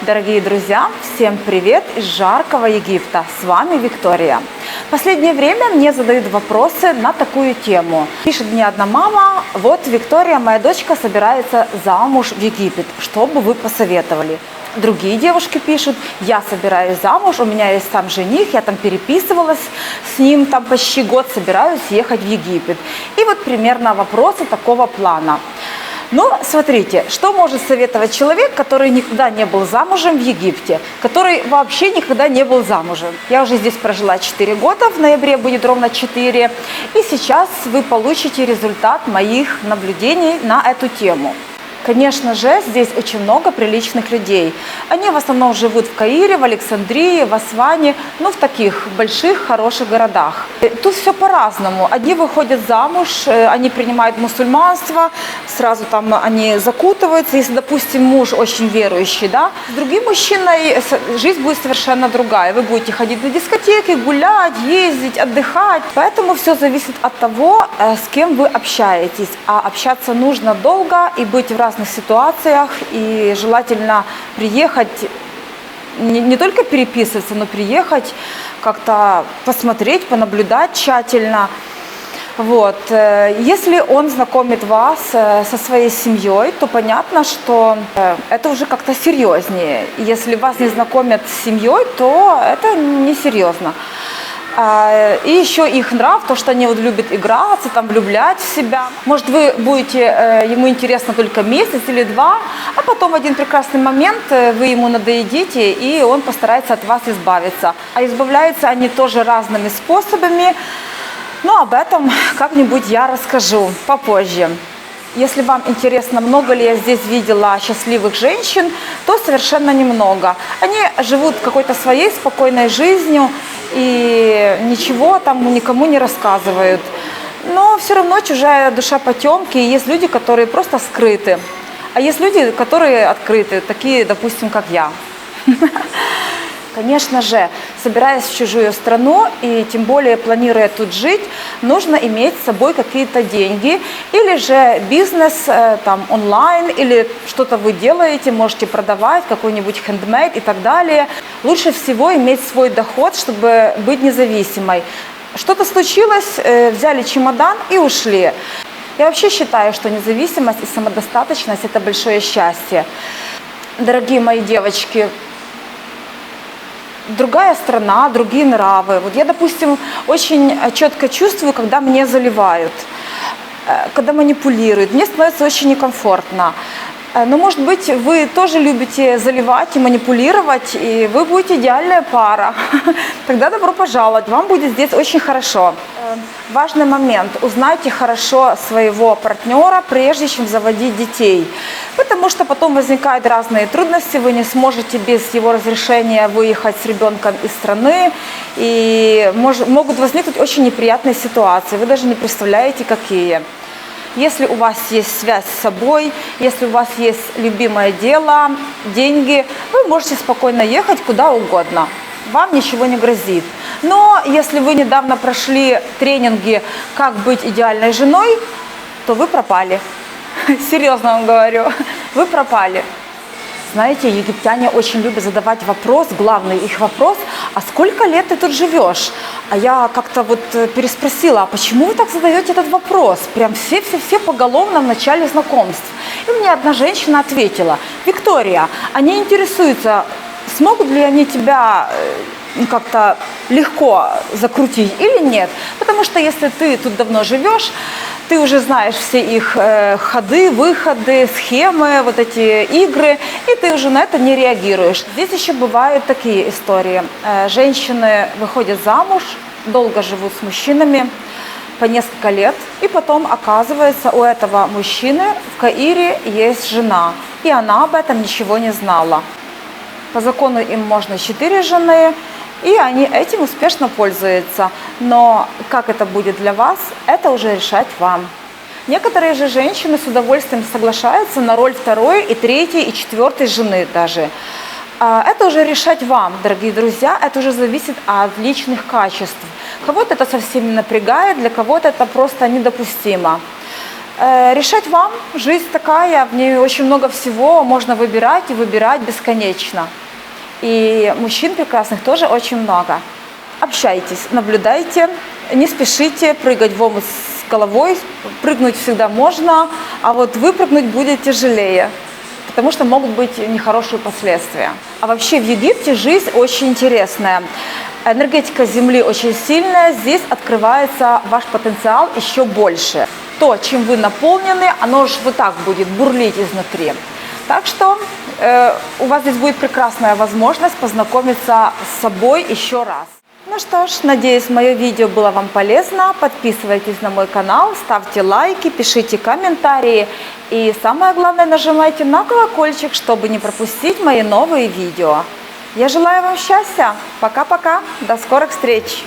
Дорогие друзья, всем привет из жаркого Египта. С вами Виктория. В последнее время мне задают вопросы на такую тему. Пишет мне одна мама: вот, Виктория, моя дочка собирается замуж в Египет. Что бы вы посоветовали? Другие девушки пишут: я собираюсь замуж, у меня есть там жених, я там переписывалась с ним там почти год, собираюсь ехать в Египет. И вот примерно вопросы такого плана. Но смотрите, что может советовать человек, который никогда не был замужем в Египте, который вообще никогда не был замужем. Я уже здесь прожила 4 года, в ноябре будет ровно 4, и сейчас вы получите результат моих наблюдений на эту тему. Конечно же, здесь очень много приличных людей. Они в основном живут в Каире, в Александрии, в Асване, ну, в таких больших, хороших городах. Тут все по-разному. Одни выходят замуж, они принимают мусульманство, сразу там они закутываются. Если, допустим, муж очень верующий, да, с другим мужчиной жизнь будет совершенно другая. Вы будете ходить на дискотеки, гулять, ездить, отдыхать. Поэтому все зависит от того, с кем вы общаетесь. А общаться нужно долго и быть в разных ситуациях, и желательно приехать, не только переписываться, но приехать, как-то посмотреть, понаблюдать тщательно. Вот. Если он знакомит вас со своей семьей, то понятно, что это уже как-то серьезнее. Если вас не знакомят с семьей, то это несерьезно. И еще их нрав, то, что они вот любят играться, там, влюблять в себя. Может, вы будете ему интересно только месяц или два, а потом в один прекрасный момент вы ему надоедите, и он постарается от вас избавиться. А избавляются они тоже разными способами, но об этом как-нибудь я расскажу попозже. Если вам интересно, много ли я здесь видела счастливых женщин, то совершенно немного. Они живут какой-то своей спокойной жизнью и ничего там никому не рассказывают. Но все равно чужая душа потемки, и есть люди, которые просто скрыты. А есть люди, которые открыты, такие, допустим, как я. Конечно же, собираясь в чужую страну и тем более планируя тут жить, нужно иметь с собой какие-то деньги или же бизнес там онлайн, или что-то вы делаете, можете продавать, какой-нибудь хендмейд и так далее. Лучше всего иметь свой доход, чтобы быть независимой. Что-то случилось, взяли чемодан и ушли. Я вообще считаю, что независимость и самодостаточность – это большое счастье. Дорогие мои девочки, другая страна, другие нравы. Вот я, допустим, очень четко чувствую, когда мне заливают, когда манипулируют. Мне становится очень некомфортно. Но, может быть, вы тоже любите заливать и манипулировать, и вы будете идеальная пара. Тогда добро пожаловать, вам будет здесь очень хорошо. Важный момент. Узнайте хорошо своего партнера, прежде чем заводить детей. Потому что потом возникают разные трудности, вы не сможете без его разрешения выехать с ребенком из страны, и могут возникнуть очень неприятные ситуации, вы даже не представляете, какие. Если у вас есть связь с собой, если у вас есть любимое дело, деньги, вы можете спокойно ехать куда угодно. Вам ничего не грозит. Но если вы недавно прошли тренинги «Как быть идеальной женой», то вы пропали. Серьезно вам говорю, вы пропали. Знаете, египтяне очень любят задавать вопрос, главный их вопрос: а сколько лет ты тут живешь? А я как-то вот переспросила: а почему вы так задаете этот вопрос? Прям все поголовно в начале знакомств. И мне одна женщина ответила: Виктория, они интересуются, смогут ли они тебя как-то легко закрутить или нет. Потому что если ты тут давно живешь, ты уже знаешь все их ходы, выходы, схемы, вот эти игры, и ты уже на это не реагируешь. Здесь еще бывают такие истории. Женщины выходят замуж, долго живут с мужчинами, по несколько лет, и потом оказывается, у этого мужчины в Каире есть жена, и она об этом ничего не знала. По закону им можно 4 жены, и они этим успешно пользуются. Но как это будет для вас, это уже решать вам. Некоторые же женщины с удовольствием соглашаются на роль 2-й, и 3-й, и 4-й жены даже. Это уже решать вам, дорогие друзья, это уже зависит от личных качеств. Кого-то это совсем не напрягает, для кого-то это просто недопустимо. Решать вам, жизнь такая, в ней очень много всего, можно выбирать и выбирать бесконечно. И мужчин прекрасных тоже очень много. Общайтесь, наблюдайте, не спешите прыгать в омут с головой, прыгнуть всегда можно, а вот выпрыгнуть будет тяжелее, потому что могут быть нехорошие последствия. А вообще в Египте жизнь очень интересная. Энергетика Земли очень сильная, здесь открывается ваш потенциал еще больше. То, чем вы наполнены, оно же вот так будет бурлить изнутри. Так что у вас здесь будет прекрасная возможность познакомиться с собой еще раз. Ну что ж, надеюсь, мое видео было вам полезно. Подписывайтесь на мой канал, ставьте лайки, пишите комментарии. И самое главное, нажимайте на колокольчик, чтобы не пропустить мои новые видео. Я желаю вам счастья. Пока-пока. До скорых встреч.